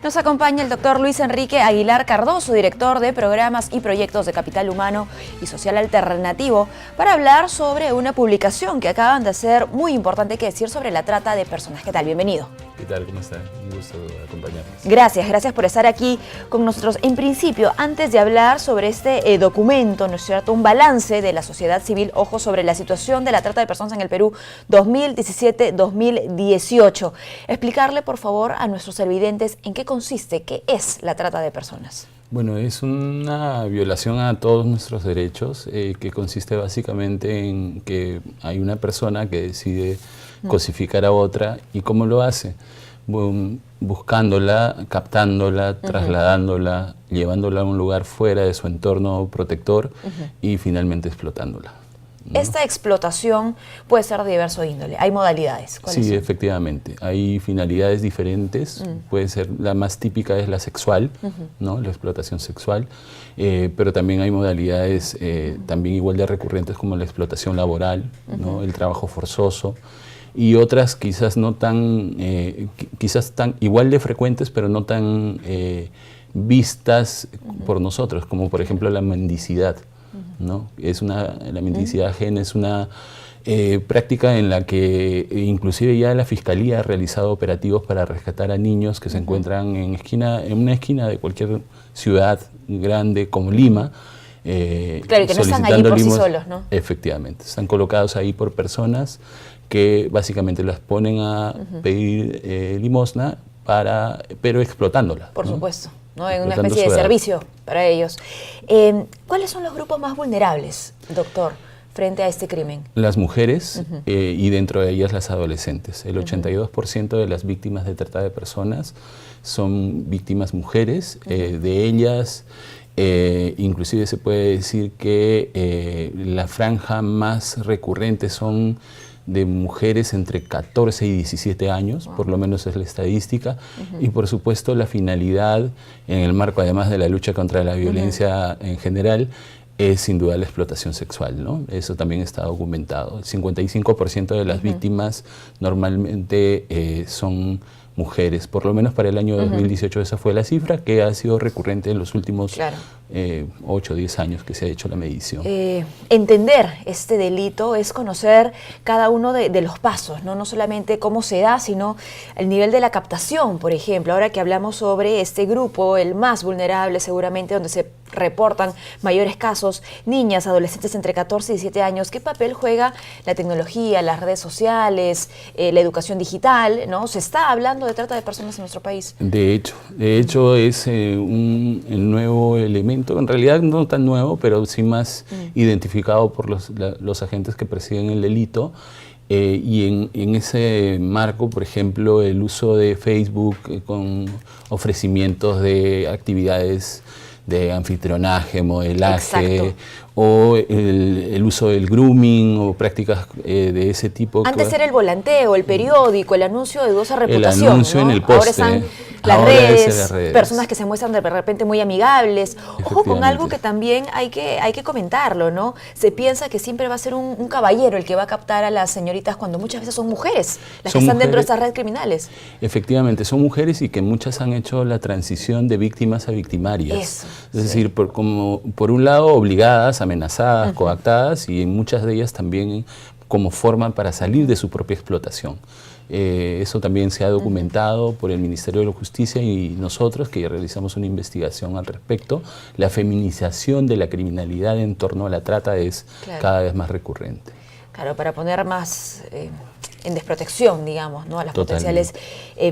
Nos acompaña el doctor Luis Enrique Aguilar Cardoso, director de Programas y Proyectos de Capital Humano y Social Alternativo, para hablar sobre una publicación que acaban de hacer muy importante que decir sobre la trata de personas. ¿Qué tal? Bienvenido. ¿Qué tal? ¿Cómo está? Un gusto acompañarnos. Gracias por estar aquí con nosotros. En principio, antes de hablar sobre este documento, ¿no es cierto?, un balance de la sociedad civil, ojo, sobre la situación de la trata de personas en el Perú 2017-2018. Explicarle, por favor, a nuestros televidentes en qué consiste, qué es la trata de personas. Bueno, es una violación a todos nuestros derechos que consiste básicamente en que hay una persona que decide cosificar a otra. ¿Y cómo lo hace? Buscándola, captándola, trasladándola, llevándola a un lugar fuera de su entorno protector y finalmente explotándola, ¿no? Esta explotación puede ser de diverso índole. ¿Hay modalidades? Sí, son? Efectivamente. Hay finalidades diferentes. Puede ser, la más típica es la sexual, ¿no? La explotación sexual. Pero también hay modalidades también igual de recurrentes como la explotación laboral, ¿no? El trabajo forzoso. Y otras quizás no tan, quizás tan igual de frecuentes, pero no tan vistas por nosotros, como por ejemplo la mendicidad, ¿no? La mendicidad ajena es una práctica en la que inclusive ya la Fiscalía ha realizado operativos para rescatar a niños que se encuentran en una esquina de cualquier ciudad grande como Lima. Claro, que no están allí por sí solos, ¿no? Efectivamente, están colocados ahí por personas que básicamente las ponen a pedir limosna, pero explotándola. Por ¿no? supuesto, ¿no? En una especie de servicio para ellos. ¿Cuáles son los grupos más vulnerables, doctor, frente a este crimen? Las mujeres y dentro de ellas las adolescentes. El 82% de las víctimas de trata de personas son víctimas mujeres. De ellas, inclusive se puede decir que la franja más recurrente son de mujeres entre 14 y 17 años, por lo menos es la estadística, y por supuesto la finalidad en el marco además de la lucha contra la violencia en general es sin duda la explotación sexual, ¿no? Eso también está documentado. El 55% de las víctimas normalmente son mujeres, por lo menos para el año 2018 esa fue la cifra, que ha sido recurrente en los últimos 8 o 10 años que se ha hecho la medición. Entender este delito es conocer cada uno de los pasos, ¿no? No solamente cómo se da, sino el nivel de la captación, por ejemplo. Ahora que hablamos sobre este grupo, el más vulnerable seguramente, donde se reportan mayores casos, niñas, adolescentes entre 14 y 17 años, ¿qué papel juega la tecnología, las redes sociales, la educación digital, ¿no? Se está hablando de trata de personas en nuestro país. De hecho es el nuevo elemento, en realidad no tan nuevo, pero sí más identificado por los agentes que persiguen el delito. Y en ese marco, por ejemplo, el uso de Facebook con ofrecimientos de actividades de anfitrionaje, modelaje, o el uso del grooming o prácticas de ese tipo. Antes era el volanteo, el periódico, el anuncio de dudosa reputación. El anuncio, ¿no? En el poste. Ahora están las redes, personas que se muestran de repente muy amigables. Ojo con algo que también hay que comentarlo, ¿no? Se piensa que siempre va a ser un caballero el que va a captar a las señoritas cuando muchas veces son mujeres las que están dentro de estas redes criminales. Efectivamente, son mujeres y que muchas han hecho la transición de víctimas a victimarias. Eso, es decir, por un lado obligadas, amenazadas, coactadas, y en muchas de ellas también como forma para salir de su propia explotación. Eso también se ha documentado por el Ministerio de la Justicia y nosotros, que ya realizamos una investigación al respecto. La feminización de la criminalidad en torno a la trata es cada vez más recurrente. Claro, para poner más en desprotección, digamos, ¿no?, a las potenciales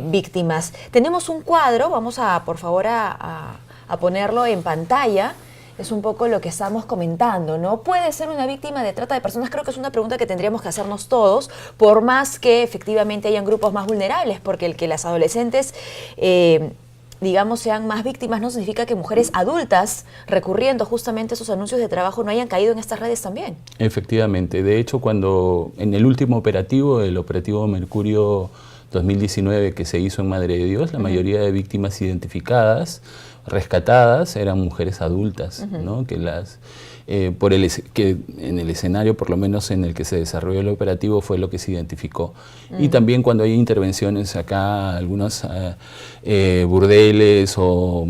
víctimas. Tenemos un cuadro, vamos a, por favor, a ponerlo en pantalla. Es un poco lo que estamos comentando, ¿no? ¿Puede ser una víctima de trata de personas? Creo que es una pregunta que tendríamos que hacernos todos, por más que efectivamente hayan grupos más vulnerables, porque el que las adolescentes, digamos, sean más víctimas no significa que mujeres adultas, recurriendo justamente a esos anuncios de trabajo, no hayan caído en estas redes también. Efectivamente. De hecho, cuando en el último operativo, el operativo Mercurio 2019 que se hizo en Madre de Dios, la mayoría de víctimas identificadas, rescatadas, eran mujeres adultas, ¿no? que en el escenario, por lo menos en el que se desarrolló el operativo, fue lo que se identificó. Y también cuando hay intervenciones acá, algunos burdeles o,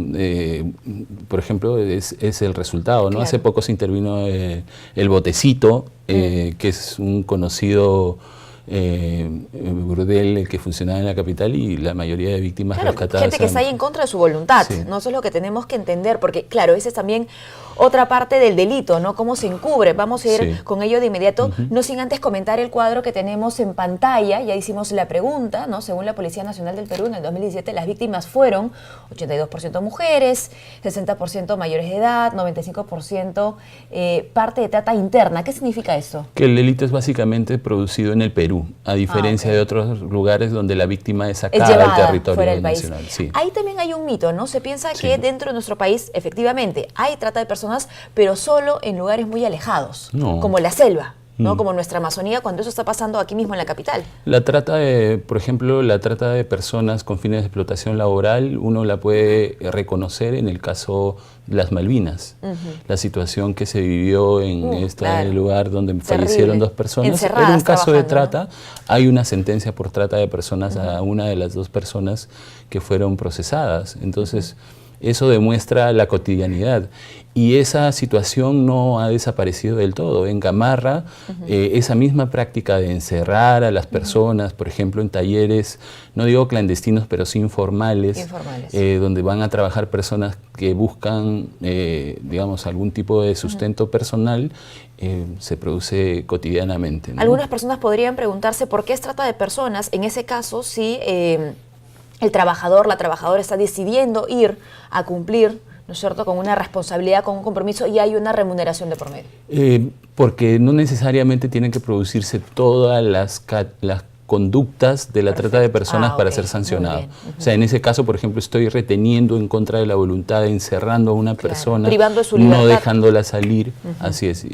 por ejemplo, es el resultado, ¿no? Claro. Hace poco se intervino el Botecito, que es un conocido burdel que funcionaba en la capital, y la mayoría de víctimas rescatadas. Gente que está ahí en contra de su voluntad, sí. ¿No? Eso es lo que tenemos que entender, porque claro, esa es también otra parte del delito, ¿no? Cómo se encubre. Vamos a ir con ello de inmediato, no sin antes comentar el cuadro que tenemos en pantalla. Ya hicimos la pregunta, ¿no? Según la Policía Nacional del Perú, en el 2017 las víctimas fueron 82% mujeres, 60% mayores de edad, 95% parte de trata interna. ¿Qué significa eso? Que el delito es básicamente producido en el Perú, a diferencia de otros lugares donde la víctima es sacada del territorio nacional. Sí. Ahí también hay un mito, ¿no? Se piensa que dentro de nuestro país, efectivamente, hay trata de personas, pero solo en lugares muy alejados, como la selva, ¿no? Como nuestra Amazonía, cuando eso está pasando aquí mismo en la capital. La trata por ejemplo, la trata de personas con fines de explotación laboral, uno la puede reconocer en el caso de las Malvinas, la situación que se vivió en este lugar donde fallecieron 2 personas. Era un caso de trata, ¿no? Hay una sentencia por trata de personas a una de las 2 personas que fueron procesadas. Entonces, eso demuestra la cotidianidad. Y esa situación no ha desaparecido del todo. En Gamarra, esa misma práctica de encerrar a las personas, por ejemplo, en talleres, no digo clandestinos, pero sí informales. Donde van a trabajar personas que buscan, digamos, algún tipo de sustento personal, se produce cotidianamente, ¿no? Algunas personas podrían preguntarse por qué es trata de personas, en ese caso, si el trabajador, la trabajadora está decidiendo ir a cumplir, ¿no es cierto?, con una responsabilidad, con un compromiso, y hay una remuneración de por medio. Porque no necesariamente tienen que producirse todas las conductas de la trata de personas para ser sancionado. O sea, en ese caso, por ejemplo, estoy reteniendo en contra de la voluntad, encerrando a una persona, privando de su libertad, no dejándola salir, así es.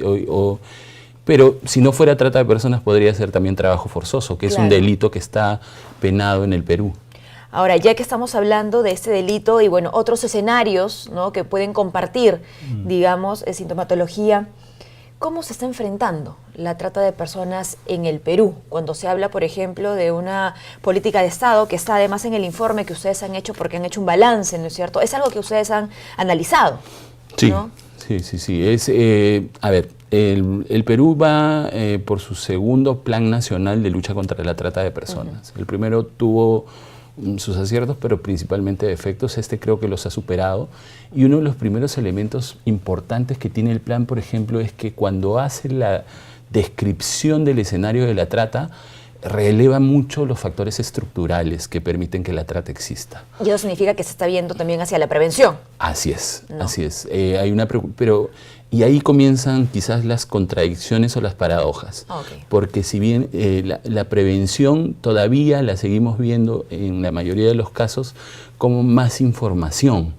Pero si no fuera trata de personas, podría ser también trabajo forzoso, que es un delito que está penado en el Perú. Ahora, ya que estamos hablando de este delito y bueno, otros escenarios, ¿no?, que pueden compartir, digamos, sintomatología, ¿cómo se está enfrentando la trata de personas en el Perú? Cuando se habla, por ejemplo, de una política de Estado, que está además en el informe que ustedes han hecho, porque han hecho un balance, ¿no es cierto? Es algo que ustedes han analizado, sí, ¿no? Sí. A ver, el Perú va por su segundo plan nacional de lucha contra la trata de personas. El primero tuvo sus aciertos, pero principalmente defectos. Este creo que los ha superado. Y uno de los primeros elementos importantes que tiene el plan, por ejemplo, es que cuando hace la descripción del escenario de la trata, releva mucho los factores estructurales que permiten que la trata exista. Y eso significa que se está viendo también hacia la prevención. Así es, así es. Hay una y ahí comienzan quizás las contradicciones o las paradojas. Porque si bien la prevención todavía la seguimos viendo en la mayoría de los casos como más información.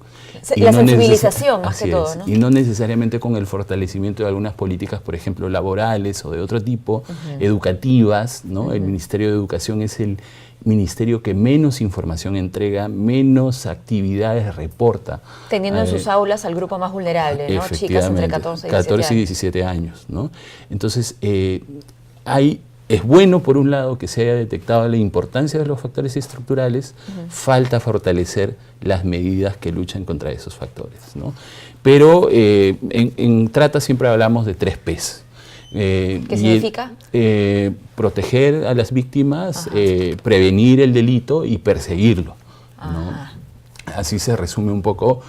La sensibilización más que todo, ¿no? Y no necesariamente con el fortalecimiento de algunas políticas, por ejemplo, laborales o de otro tipo, educativas, ¿no? El Ministerio de Educación es el ministerio que menos información entrega, menos actividades reporta. Teniendo en sus aulas al grupo más vulnerable, ¿no? Chicas entre 14 y 17 años, ¿no? Entonces, es bueno, por un lado, que se haya detectado la importancia de los factores estructurales, falta fortalecer las medidas que luchan contra esos factores, ¿no? Pero en trata siempre hablamos de 3 P's. ¿Qué significa? Proteger a las víctimas, prevenir el delito y perseguirlo, ¿no? Así se resume un poco,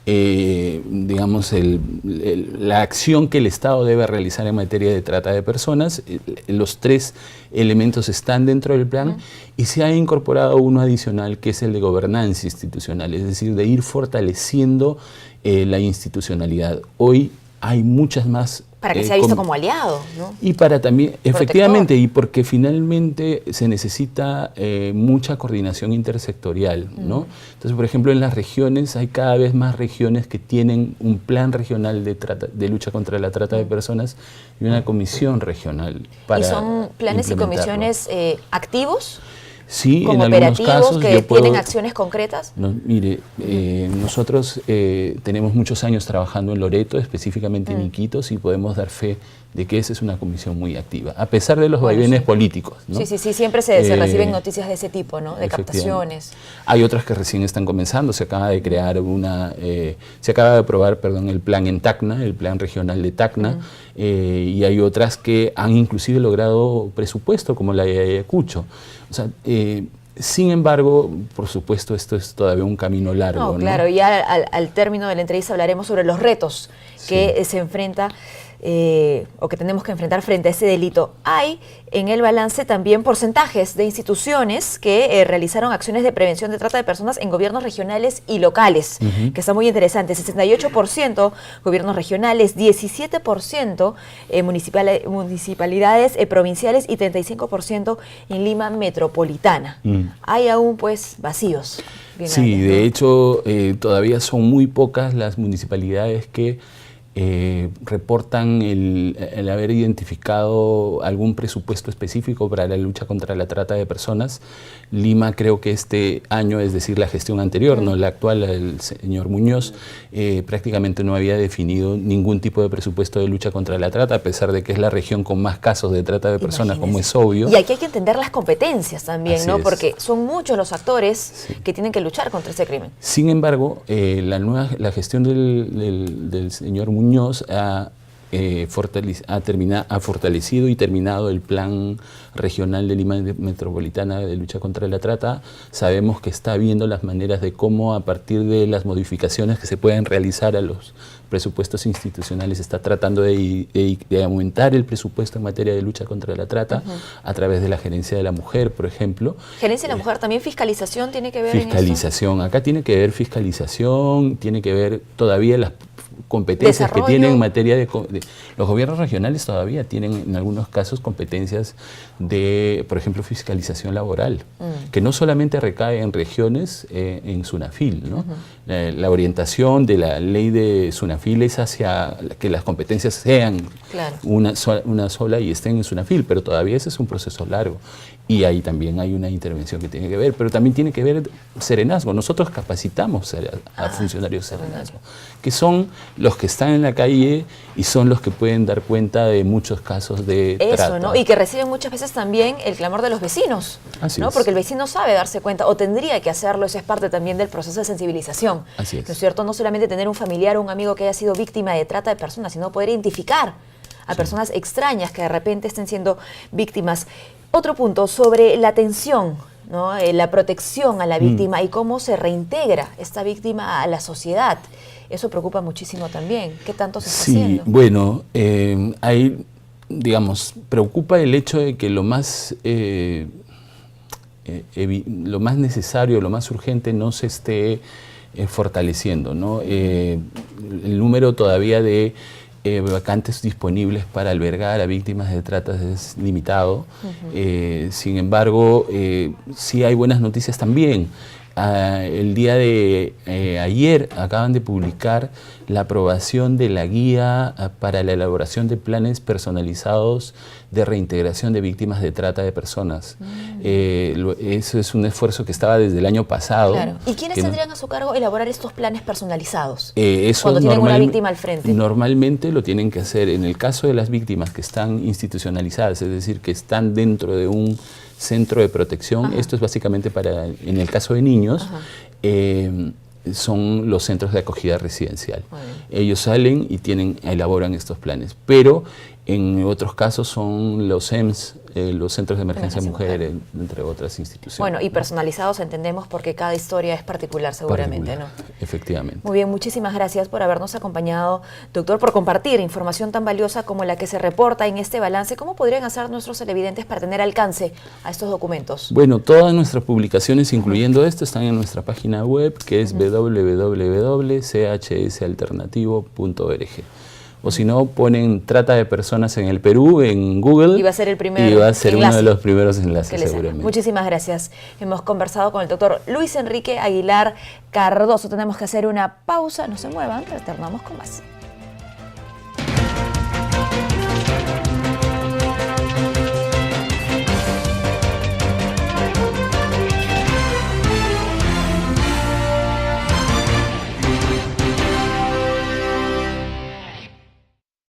digamos, la acción que el Estado debe realizar en materia de trata de personas. Los 3 elementos están dentro del plan y se ha incorporado uno adicional, que es el de gobernanza institucional, es decir, de ir fortaleciendo la institucionalidad. Hoy hay muchas más... Para que sea visto como aliado, ¿no? Y para también, efectivamente, y porque finalmente se necesita mucha coordinación intersectorial, ¿no? Entonces, por ejemplo, en las regiones hay cada vez más regiones que tienen un plan regional de lucha contra la trata de personas y una comisión regional para ¿Y son planes y comisiones activos? Sí, como en algunos operativos casos que tienen acciones concretas. No, mire, nosotros tenemos muchos años trabajando en Loreto, específicamente en Iquitos, y podemos dar fe de que esa es una comisión muy activa, a pesar de los vaivenes políticos, ¿no? Sí, siempre se reciben noticias de ese tipo, ¿no? De captaciones. Hay otras que recién están comenzando, se acaba de crear se acaba de aprobar, perdón, el plan en Tacna, el plan regional de Tacna, y hay otras que han inclusive logrado presupuesto, como la de Ayacucho. O sea, sin embargo, por supuesto, esto es todavía un camino largo, ¿no? Claro, y ya al término de la entrevista hablaremos sobre los retos que se enfrenta o que tenemos que enfrentar frente a ese delito. Hay en el balance también porcentajes de instituciones que realizaron acciones de prevención de trata de personas en gobiernos regionales y locales, que está muy interesante. 68% gobiernos regionales, 17% municipalidades provinciales y 35% en Lima metropolitana. Hay aún pues vacíos. Sí, de hecho todavía son muy pocas las municipalidades que reportan el haber identificado algún presupuesto específico para la lucha contra la trata de personas. Lima, creo que este año, es decir, la gestión anterior, no la actual, el señor Muñoz, prácticamente no había definido ningún tipo de presupuesto de lucha contra la trata, a pesar de que es la región con más casos de trata de personas, como es obvio. Y aquí hay que entender las competencias también, ¿no? Porque son muchos los actores que tienen que luchar contra ese crimen. Sin embargo, la gestión del señor Muñoz ha fortalecido y terminado el plan regional de Lima Metropolitana de lucha contra la trata. Sabemos que está viendo las maneras de cómo, a partir de las modificaciones que se pueden realizar a los presupuestos institucionales, está tratando de aumentar el presupuesto en materia de lucha contra la trata a través de la Gerencia de la Mujer, por ejemplo. Gerencia de la Mujer, ¿también fiscalización tiene que ver fiscalización, en eso? Acá tiene que ver fiscalización, tiene que ver todavía las competencias desarrollo. Que tienen en materia de los gobiernos regionales todavía tienen en algunos casos competencias de, por ejemplo, fiscalización laboral, que no solamente recae en regiones, en SUNAFIL, ¿no? La orientación de la ley de SUNAFIL es hacia que las competencias sean una sola y estén en SUNAFIL, pero todavía ese es un proceso largo. Y ahí también hay una intervención que tiene que ver, pero también tiene que ver Serenazgo. Nosotros capacitamos a funcionarios Serenazgo, que son los que están en la calle y son los que pueden dar cuenta de muchos casos de trata. ¿No? Y que reciben muchas veces también el clamor de los vecinos, Así ¿no? es. Porque el vecino sabe darse cuenta, o tendría que hacerlo, eso es parte también del proceso de sensibilización. Así es. ¿No es cierto? No solamente tener un familiar o un amigo que haya sido víctima de trata de personas, sino poder identificar a personas extrañas que de repente estén siendo víctimas. Otro punto sobre la atención, ¿no? La protección a la víctima y cómo se reintegra esta víctima a la sociedad. Eso preocupa muchísimo también. ¿Qué tanto se está haciendo? Sí, bueno, ahí, digamos, preocupa el hecho de que lo más necesario, lo más urgente no se esté fortaleciendo, ¿no? El número todavía de vacantes disponibles para albergar a víctimas de trata es limitado. Sin embargo, sí hay buenas noticias también. El día de ayer acaban de publicar la aprobación de la guía para la elaboración de planes personalizados de reintegración de víctimas de trata de personas. Eso es un esfuerzo que estaba desde el año pasado. Claro. ¿Y quiénes tendrían a su cargo elaborar estos planes personalizados? Eso cuando tienen una víctima al frente. Normalmente lo tienen que hacer en el caso de las víctimas que están institucionalizadas, es decir, que están dentro de un centro de protección. Esto es básicamente para, en el caso de niños, son los centros de acogida residencial. Ellos salen y elaboran estos planes, pero en otros casos son los CEMS, los Centros de Emergencia Mujer, entre otras instituciones. Bueno, y personalizados entendemos porque cada historia es particular seguramente, ¿no? Efectivamente. Muy bien, muchísimas gracias por habernos acompañado, doctor, por compartir información tan valiosa como la que se reporta en este balance. ¿Cómo podrían hacer nuestros televidentes para tener alcance a estos documentos? Bueno, todas nuestras publicaciones, incluyendo esto, están en nuestra página web, que es www.chsalternativo.org. O si no, ponen trata de personas en el Perú en Google. Y va a ser el primer y va a ser enlace uno de los primeros enlaces, seguramente. Muchísimas gracias. Hemos conversado con el doctor Luis Enrique Aguilar Cardoso. Tenemos que hacer una pausa. No se muevan, retornamos con más.